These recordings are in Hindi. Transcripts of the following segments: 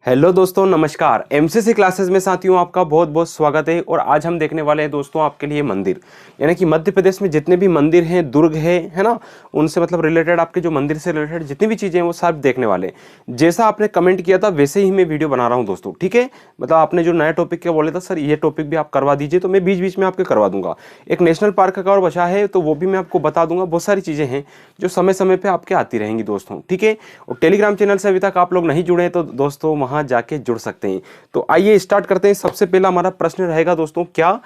हेलो दोस्तों, नमस्कार। एमसीसी क्लासेस में साथियों आपका बहुत बहुत स्वागत है। और आज हम देखने वाले हैं दोस्तों आपके लिए मंदिर, यानी कि मध्य प्रदेश में जितने भी मंदिर हैं, दुर्ग है ना, उनसे मतलब रिलेटेड आपके जो मंदिर से रिलेटेड जितनी भी चीज़ें हैं वो सब देखने वाले हैं। जैसा आपने कमेंट किया था वैसे ही मैं वीडियो बना रहा हूँ दोस्तों, ठीक है। मतलब आपने जो नया टॉपिक क्या बोले था, सर ये टॉपिक भी आप करवा दीजिए, तो मैं बीच बीच में आपके करवा दूंगा। एक नेशनल पार्क का और बचा है तो वो भी मैं आपको बता दूंगा। बहुत सारी चीज़ें हैं जो समय समय पर आपके आती रहेंगी दोस्तों, ठीक है। और टेलीग्राम चैनल से अभी तक आप लोग नहीं जुड़े हैं तो दोस्तों वहाँ जाके जुड़ सकते हैं। तो आइए स्टार्ट करते हैं। सबसे पहला हमारा प्रश्न रहेगा दोस्तों क्या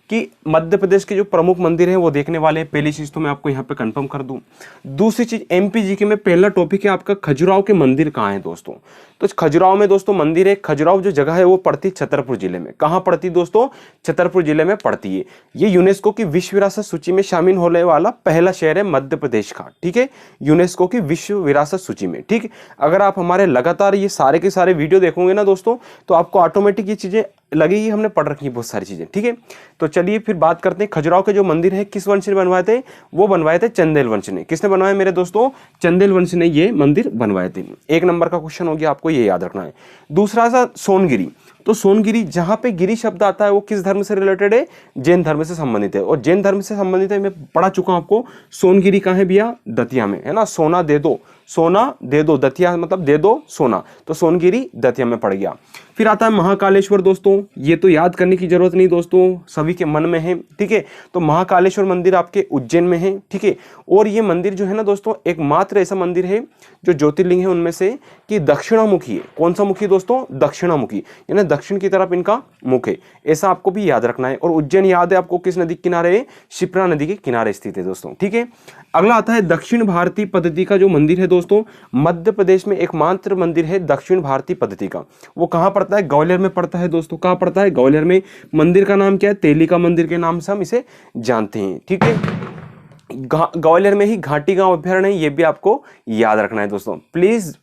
कि मध्य प्रदेश के जो प्रमुख मंदिर हैं वो देखने वाले हैं। पहली चीज तो मैं आपको यहाँ पे कंफर्म कर दूं। दूसरी चीज एमपी जीके में पहला टॉपिक है आपका खजुराहो के मंदिर कहाँ है दोस्तों। तो खजुराहो में दोस्तों मंदिर है। खजुराहो जो जगह है वो पड़ती है छतरपुर जिले में। कहाँ पड़ती है दोस्तों? छतरपुर जिले में पड़ती है। ये यूनेस्को की विश्व विरासत सूची में शामिल होने वाला पहला शहर है मध्य प्रदेश का, ठीक है, यूनेस्को की विश्व विरासत सूची में, ठीक। अगर आप हमारे लगातार ये सारे के सारे वीडियो देखोगे ना दोस्तों तो आपको ऑटोमेटिक ये चीजें लगेगी, हमने पढ़ रखी है बहुत सारी चीजें, ठीक है। तो चलिए फिर बात करते हैं खजुराहो के जो मंदिर है किस वंश ने बनवाए थे। वो बनवाए थे चंदेल वंश ने। किसने बनवाए मेरे दोस्तों? चंदेल वंश ने ये मंदिर बनवाए थे। एक नंबर का क्वेश्चन हो गया, आपको ये याद रखना है। दूसरा सा सोनगिरी। तो सोनगिरी जहां पे गिरी शब्द आता है वो किस धर्म से रिलेटेड है? जैन धर्म से संबंधित है। और जैन धर्म से संबंधित है, मैं पढ़ा चुका हूं आपको। सोनगिरी कहाँ है भैया? दतिया में, है ना। सोना दे दो, सोना दे दो, दतिया मतलब दे दो सोना, तो सोनगिरी दतिया में पड़ गया। फिर आता है महाकालेश्वर दोस्तों। ये तो याद करने की जरूरत नहीं दोस्तों, सभी के मन में है, ठीक है। तो महाकालेश्वर मंदिर आपके उज्जैन में है, ठीक है। और ये मंदिर जो है ना दोस्तों एकमात्र ऐसा मंदिर है जो ज्योतिर्लिंग है उनमें से कि दक्षिणामुखी है। कौन सा मुखी दोस्तों? दक्षिणामुखी, यानी दक्षिण की तरफ इनका मुख है। ऐसा आपको भी याद रखना है। और उज्जैन याद है आपको किस नदी के किनारे है? शिप्रा नदी के किनारे स्थित है दोस्तों, ठीक है। अगला आता है दक्षिण भारतीय पद्धति का जो मंदिर है दोस्तों, मध्य प्रदेश में एकमात्र मंदिर है दक्षिण भारतीय पद्धति का। वो कहां पड़ता है? ग्वालियर में पड़ता है दोस्तों। कहां पड़ता है? ग्वालियर में। मंदिर का नाम क्या है? तेलिका मंदिर के नाम से हम इसे जानते हैं, ठीक है। ग्वालियर में ही घाटी गांव अभ्यारण्य है, ये भी आपको याद रखना है दोस्तों। प्लीज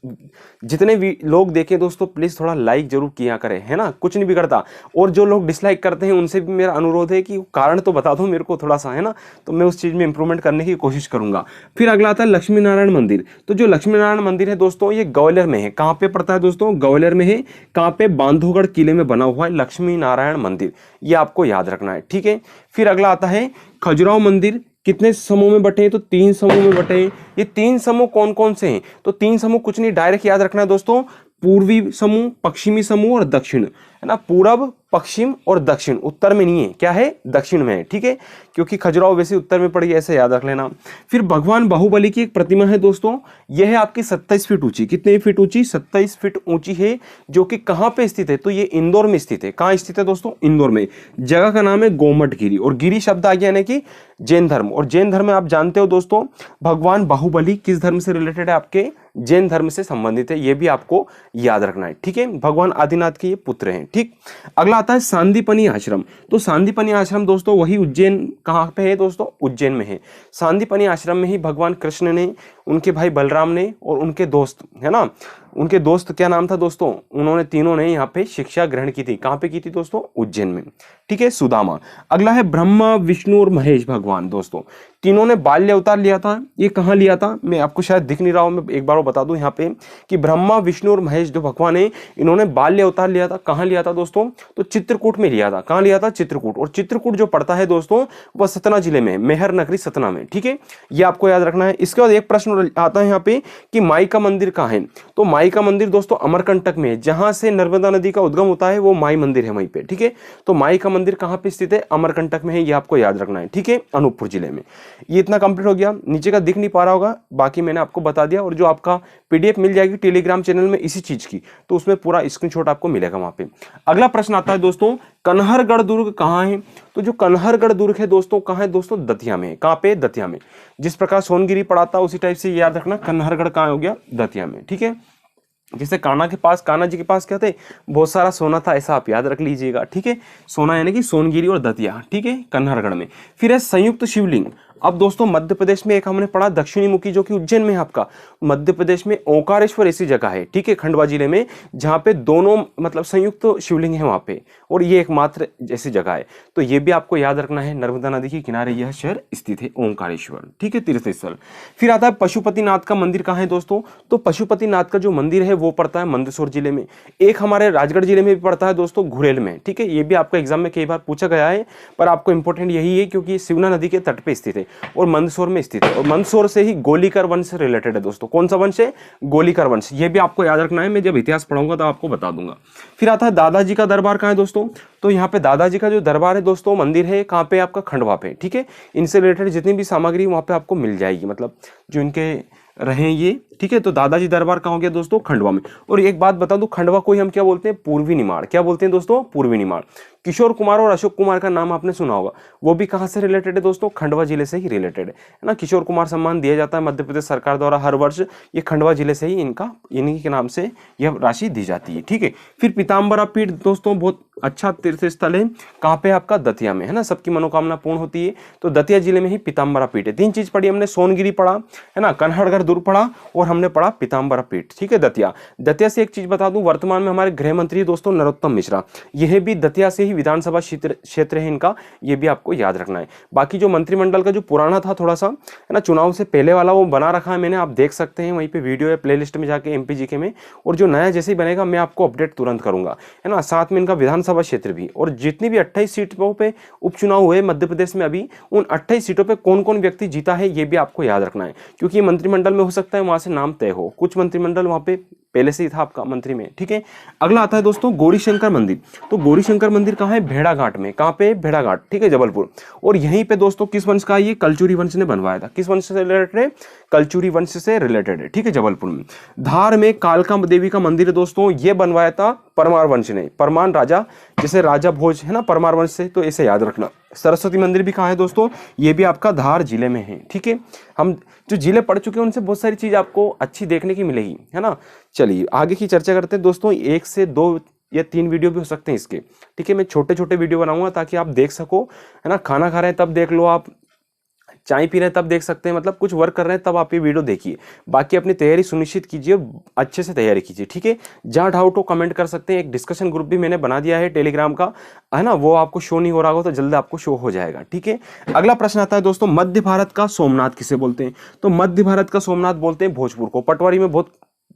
जितने भी लोग देखें दोस्तों प्लीज थोड़ा लाइक जरूर किया करें, है ना, कुछ नहीं बिगड़ता। और जो लोग डिसलाइक करते हैं उनसे भी मेरा अनुरोध है कि कारण तो बता दो मेरे को थोड़ा सा, है ना, तो मैं उस चीज में इंप्रूवमेंट करने की कोशिश करूंगा। फिर अगला आता है लक्ष्मी नारायण मंदिर। तो जो लक्ष्मी नारायण मंदिर है दोस्तों ये ग्वालियर में है। कहां पे पड़ता है दोस्तों? ग्वालियर में है। कहां पे? बांधवगढ़ किले में बना हुआ है लक्ष्मी नारायण मंदिर, ये आपको याद रखना है, ठीक है। फिर अगला आता है खजुराहो मंदिर। कितने समूह में बटे हैं? तो 3 समूह में बटे हैं। ये 3 समूह कौन कौन से हैं? तो 3 समूह कुछ नहीं, डायरेक्ट याद रखना है दोस्तों। पूर्वी समूह, पश्चिमी समूह और दक्षिण, है ना। पूरब, पश्चिम और दक्षिण। उत्तर में नहीं है, क्या है? दक्षिण में है, ठीक है, क्योंकि खजुराहो वैसे उत्तर में पड़ी, ऐसे याद रख लेना। फिर भगवान बाहुबली की एक प्रतिमा है दोस्तों, यह है आपकी 27 फीट ऊंची। कितने फीट ऊंची? 27 फीट ऊंची है, जो कि कहां पे स्थित है? तो ये इंदौर में स्थित है। कहां स्थित है दोस्तों? इंदौर में। जगह का नाम है गोमट गिरी। और गिरी शब्द आ गया यानी कि जैन धर्म। और जैन धर्म में आप जानते हो दोस्तों भगवान बाहुबली किस धर्म से रिलेटेड है? आपके जैन धर्म से संबंधित है, ये भी आपको याद रखना है, ठीक है। भगवान आदिनाथ के ये पुत्र हैं, ठीक। अगला आता है सांदीपनी आश्रम। तो सांदीपनी आश्रम दोस्तों वही उज्जैन, कहां पे है दोस्तों? उज्जैन में है। सांदीपनी आश्रम में ही भगवान कृष्ण ने, उनके भाई बलराम ने और उनके दोस्त, है ना, उनके दोस्त क्या नाम था दोस्तों? उन्होंने तीनों ने यहाँ पे शिक्षा ग्रहण की थी। कहां पे की थी दोस्तों? उज्जैन में, ठीक है, सुदामा। अगला है ब्रह्मा, विष्णु और महेश भगवान। दोस्तों तीनों ने बाल्य अवतार लिया था। ये कहां लिया था? मैं आपको शायद दिख नहीं रहा हूं, मैं एक बार बता दूं यहाँ पे कि ब्रह्मा, विष्णु और महेश जो भगवान है इन्होंने बाल्य अवतार लिया था। कहां लिया था दोस्तों? तो चित्रकूट में लिया था। कहां लिया था? चित्रकूट। और चित्रकूट जो पड़ता है दोस्तों वह सतना जिले में, मेहर नगरी सतना में, ठीक है, ये आपको याद रखना है। इसके बाद एक प्रश्न आता है यहाँ पे कि माई का मंदिर कहाँ है? तो माई का मंदिर दोस्तों अमरकंटक में है। जहां से नर्मदा नदी का उद्गम होता है वो माई मंदिर है वहीं पे, ठीक है। तो माई का मंदिर कहां पे स्थित है? अमरकंटक में है, ये आपको याद रखना है, ठीक है, अनूपपुर जिले में। ये इतना कंप्लीट हो गया। नीचे का दिख नहीं पा रहा होगा, बाकी मैंने आपको बता दिया। और जो आपका पीडीएफ मिल जाएगी टेलीग्राम चैनल में इसी चीज की, तो उसमें पूरा स्क्रीनशॉट आपको मिलेगा वहां पे। अगला प्रश्न आता है दोस्तों कन्हरगढ़ दुर्ग कहां है? तो जो कन्हरगढ़ दुर्ग है दोस्तों कहां है दोस्तों? दतिया में। कहां पे? दतिया में। जिस प्रकार सोनगिरी पड़ा था उसी टाइप से याद रखना कन्हरगढ़ कहां हो गया? दतिया में, ठीक है। जैसे कान्हा के पास, कान्हा जी के पास क्या थे? बहुत सारा सोना था, ऐसा आप याद रख लीजिएगा, ठीक है। सोना यानी कि सोनगिरी और दतिया, ठीक है, कन्हरगढ़ में। फिर है संयुक्त शिवलिंग। अब दोस्तों मध्य प्रदेश में एक हमने पढ़ा दक्षिणी मुखी जो कि उज्जैन में है आपका। मध्य प्रदेश में ओंकारेश्वर ऐसी जगह है, ठीक है, खंडवा जिले में, जहां पे दोनों मतलब संयुक्त शिवलिंग है वहां पे, और ये एकमात्र ऐसी जगह है। तो ये भी आपको याद रखना है, नर्मदा नदी के किनारे यह शहर स्थित है ओंकारेश्वर, ठीक है, तीर्थ स्थल। फिर आता है पशुपतिनाथ का मंदिर कहाँ है दोस्तों, तो पशुपतिनाथ का जो मंदिर है वो पड़ता है मंदसौर जिले में। एक हमारे राजगढ़ जिले में भी पड़ता है दोस्तों, घुरेल में, ठीक है। ये भी आपका एग्जाम में कई बार पूछा गया है, पर आपको इंपॉर्टेंट यही है क्योंकि शिवना नदी के तट पे स्थित है और मंदसौर में स्थित है, और मंदसौर से ही गोलीकर वंश से रिलेटेड है दोस्तों। कौन सा वंश है, गोलीकर वंश। ये भी आपको याद रखना है, मैं जब इतिहास पढ़ाऊंगा तो आपको बता दूंगा। फिर आता है दादाजी का दरबार कहाँ है दोस्तों, तो यहाँ पे दादाजी का जो दरबार है दोस्तों, मंदिर है कहाँ पे, आपका खंडवा पे, ठीक है। इनसे रिलेटेड जितनी भी सामग्री वहाँ पे आपको मिल जाएगी, मतलब जो इनके रहे ये, ठीक है। तो दादाजी दरबार कहाँ हो गया दोस्तों, खंडवा में। और एक बात बता दूं, खंडवा को ही हम क्या बोलते हैं, पूर्वी निमाड़। क्या बोलते हैं दोस्तों, पूर्वी निमाड़। किशोर कुमार और अशोक कुमार का नाम आपने सुना होगा, वो भी कहाँ से रिलेटेड है दोस्तों, खंडवा जिले से ही रिलेटेड है ना। किशोर कुमार सम्मान दिया जाता है मध्य प्रदेश सरकार द्वारा हर वर्ष, ये खंडवा जिले से ही इन्हीं के नाम से यह राशि दी जाती है, ठीक है। फिर पीताम्बरा पीठ दोस्तों बहुत अच्छा तीर्थ स्थल है, कहाँ पे, आपका दतिया में, है ना। सबकी मनोकामना पूर्ण होती है, तो दतिया जिले में ही पीताम्बरा पीठ है। 3 चीज पढ़ी हमने, सोनगिरी पढ़ा है ना, कन्हड़गढ़ दुर्ग पढ़ा, और हमने पढ़ा पीताम्बरा पीठ, ठीक है, दतिया। दतिया से एक चीज बता दूं, वर्तमान में हमारे गृह मंत्री दोस्तों नरोत्तम मिश्रा, यह भी दतिया से ही विधानसभा क्षेत्र है इनका, ये भी आपको याद रखना है। बाकी जो मंत्रिमंडल का जो पुराना था थोड़ा सा, है ना, चुनाव से पहले वाला, वो बना रखा है मैंने, आप देख सकते हैं वहीं पे वीडियो या प्लेलिस्ट में जाके MPGK में। और जो नया जैसे ही बनेगा मैं आपको अपडेट तुरंत करूंगा, है ना। साथ में इनका विधानसभा क्षेत्र भी, और जितनी भी 28 सीटों पे उपचुनाव हुए मध्य प्रदेश में अभी, उन 28 सीटों पे कौन कौन व्यक्ति जीता है ये भी आपको याद रखना है, क्योंकि मंत्रिमंडल में हो सकता है वहां से नाम तय हो, कुछ मंत्रिमंडल वहां पे पहले से ही था आपका मंत्री में, ठीक है। अगला आता है दोस्तों गौरीशंकर मंदिर। तो गौरीशंकर मंदिर कहाँ है, भेड़ाघाट में। कहाँ पे, भेड़ाघाट, ठीक है, जबलपुर। और यहीं पे दोस्तों किस वंश का, ये कलचुरी वंश ने बनवाया था। किस वंश से रिलेटेड है, कलचुरी वंश से रिलेटेड है, ठीक है, जबलपुर में। धार में कालका देवी का मंदिर है दोस्तों, ये बनवाया था परमार वंश ने, परमान राजा, जैसे राजा भोज है ना परमार वंश से, तो इसे याद रखना। सरस्वती मंदिर भी कहाँ है दोस्तों, ये भी आपका धार जिले में है, ठीक है। हम जो जिले पढ़ चुके हैं उनसे बहुत सारी चीज आपको अच्छी देखने की मिलेगी, है ना। चलिए आगे की चर्चा करते हैं दोस्तों। 1 से 2 या 3 वीडियो भी हो सकते हैं इसके, ठीक है। मैं छोटे छोटे वीडियो बनाऊंगा ताकि आप देख सको, है ना। खाना खा रहे हैं तब देख लो, आप चाय पी रहे हैं तब देख सकते हैं, मतलब कुछ वर्क कर रहे हैं तब आप ये वीडियो देखिए। बाकी अपनी तैयारी सुनिश्चित कीजिए, अच्छे से तैयारी कीजिए, ठीक है। जहाँ डाउट हो कमेंट कर सकते हैं। एक डिस्कशन ग्रुप भी मैंने बना दिया है टेलीग्राम का, है ना, वो आपको शो नहीं हो रहा हो तो जल्द आपको शो हो जाएगा, ठीक है। अगला प्रश्न आता है दोस्तों, मध्य भारत का सोमनाथ किसे बोलते हैं, तो मध्य भारत का सोमनाथ बोलते हैं भोजपुर को। पटवारी में बहुत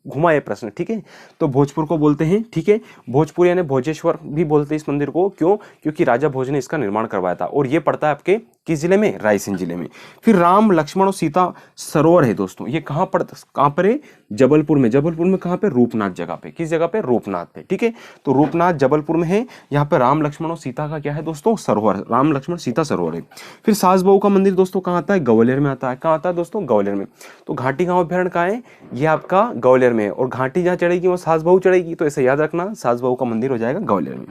घुमा ये प्रश्न, ठीक है। तो भोजपुर को बोलते हैं, ठीक है। भोजपुर यानी भोजेश्वर भी बोलते हैं इस मंदिर को, क्यों, क्योंकि राजा भोज ने इसका निर्माण करवाया था। और ये पड़ता है आपके किस जिले में, रायसेन जिले में। फिर राम लक्ष्मण और सीता सरोवर है दोस्तों, ये कहाँ पर है, जबलपुर में। जबलपुर में कहाँ पे, रूपनाथ जगह पे। किस जगह पे, रूपनाथ पे, ठीक है। तो रूपनाथ जबलपुर में है। यहाँ पे राम लक्ष्मण और सीता का क्या है दोस्तों, सरोवर, राम लक्ष्मण सीता सरोवर है। फिर सास बहू का मंदिर दोस्तों कहाँ आता है, ग्वालियर में आता है। कहाँ आता है दोस्तों, ग्वालियर में। तो घाटी गांव अभ्यारण्य कहाँ है, ये आपका ग्वालियर में है। और घाटी जहाँ चढ़ेगी वो सास बहू चढ़ेगी, तो ऐसे याद रखना, सास बहू का मंदिर हो जाएगा ग्वालियर में।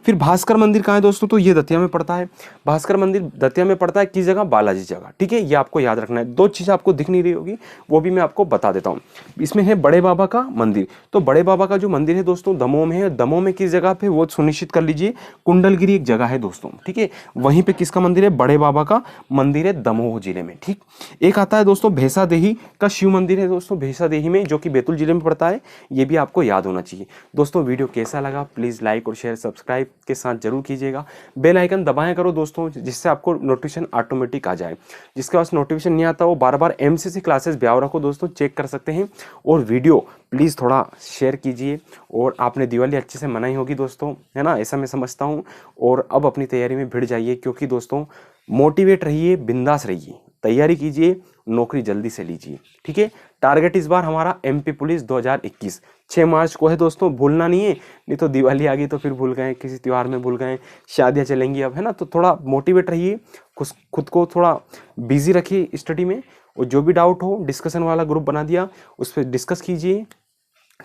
फिर भास्कर मंदिर कहाँ है दोस्तों, तो ये दतिया में पड़ता है। भास्कर मंदिर दतिया में पड़ता है, किस जगह, बालाजी जगह, ठीक है। ये आपको याद रखना है। 2 चीज आपको दिख नहीं रही होगी, वो भी मैं आपको बता देता हूँ। इसमें है बड़े बाबा का मंदिर। तो बड़े बाबा का जो मंदिर है दोस्तों दमोह में है। दमोह में किस जगह पे, वो सुनिश्चित कर लीजिए, कुंडलगिरी एक जगह है दोस्तों, ठीक है। वहीं पे किसका मंदिर है, बड़े बाबा का मंदिर है, दमोह जिले में, ठीक। एक आता है दोस्तों भैंसादेही का शिव मंदिर है दोस्तों, भैंसादेही में, जो कि बैतूल जिले में पड़ता है। ये भी आपको याद होना चाहिए दोस्तों। वीडियो कैसा लगा प्लीज लाइक और शेयर सब्सक्राइब के साथ जरूर कीजिएगा। बेल आइकन दबाएं करो दोस्तों, जिससे आपको नोटिफिकेशन ऑटोमेटिक आ जाए। जिसके पास नोटिफिकेशन नहीं आता वो बार बार MCC क्लासेस ब्यावरा को दोस्तों चेक कर सकते हैं। और वीडियो प्लीज़ थोड़ा शेयर कीजिए। और आपने दिवाली अच्छे से मनाई होगी दोस्तों, है ना, ऐसा मैं समझता हूँ। और अब अपनी तैयारी में भिड़ जाइए, क्योंकि दोस्तों मोटिवेट रहिए, बिंदास रहिए, तैयारी कीजिए, नौकरी जल्दी से लीजिए, ठीक है। टारगेट इस बार हमारा MP पुलिस 2021 6 मार्च को है दोस्तों, भूलना नहीं है। नहीं तो दिवाली आ गई तो फिर भूल गए, किसी त्यौहार में भूल गए, शादियाँ चलेंगी अब, है ना। तो थोड़ा मोटिवेट रहिए, खुद को थोड़ा बिजी रखिए स्टडी में। और जो भी डाउट हो, डिस्कशन वाला ग्रुप बना दिया, उस पर डिस्कस कीजिए,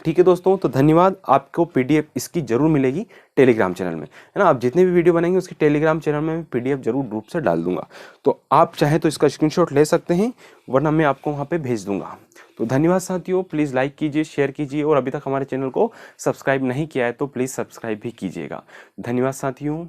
ठीक है दोस्तों। तो धन्यवाद। आपको PDF इसकी जरूर मिलेगी टेलीग्राम चैनल में, है ना। आप जितने भी वीडियो बनाएंगे उसकी टेलीग्राम चैनल में PDF जरूर रूप से डाल दूंगा। तो आप चाहे तो इसका स्क्रीनशॉट ले सकते हैं, वरना मैं आपको वहाँ पे भेज दूंगा। तो धन्यवाद साथियों, प्लीज़ लाइक कीजिए, शेयर कीजिए। और अभी तक हमारे चैनल को सब्सक्राइब नहीं किया है तो प्लीज़ सब्सक्राइब भी कीजिएगा। धन्यवाद साथियों।